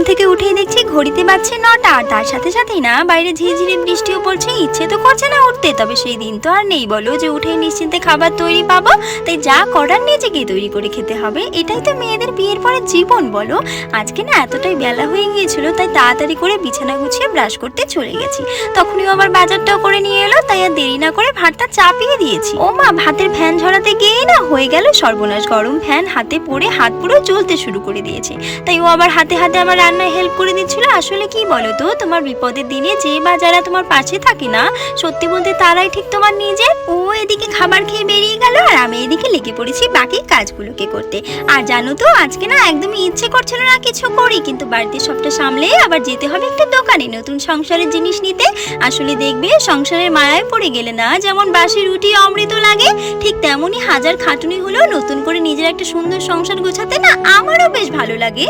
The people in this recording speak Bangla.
থেকে উঠেই দেখছি ঘড়িতে বাজছে 9টা, আর তার সাথে সাথেই না বাইরে ঝিরঝিরে বৃষ্টিও পড়ছে। ইচ্ছে তো করছে না উঠতে, তবে সেই দিন তো আর নেই বলো যে উঠেই নিশ্চিন্তে খাবার তৈরি পাবো। তাই যা করার নিজেকে তৈরি করে খেতে হবে, এটাই তো মেয়েদের বিয়ের পরে জীবন বলো। আজকে না এতটাই বেলা হয়ে গিয়েছিল, তাই তাড়াতাড়ি করে বিছানা গুছিয়ে ব্রাশ করতে চলে গেছি। তখনই আবার বাজারটাও করে নিয়ে এলো, তাই আর দেরি না করে ভাতটা চাপিয়ে দিয়েছি। ও মা, ভাতের ফ্যান ঝরাতে গিয়ে না হয়ে গেল সর্বনাশ। গরম ফ্যান হাতে পড়ে হাত পুরো জ্বলতে শুরু করে দিয়েছে। তাই ও আবার হাতে হাতে আমার রান্নায় হেল্প করে দিচ্ছিল। আসলে কি বলো তো, তোমার বিপদের দিনে যে বা যারা তোমার পাশে থাকে না, সত্যি বলতে তারাই ঠিক তোমার নিজের। ও এদিকে খাবার খেয়ে বেরিয়ে গেল, আর আমি এদিকে লেগে পড়েছি বাকি কাজগুলোকে করতে। আর জানো তো, আজকে না একদমই ইচ্ছে করছিল না কিছু করি, কিন্তু বাড়িতে সবটা সামলে আবার যেতে হবে একটা দোকানে নতুন সংসারের জিনিস নিতে। আসলে দেখবে, সংসারের মায়ায় পড়ে গেলে না যেমন বাসি রুটি অমৃত লাগে, ঠিক তেমনই হাজার খাটুনি হলেও নতুন করে নিজের একটা সুন্দর সংসার গোছাতে না আমারও বেশ ভালো লাগে।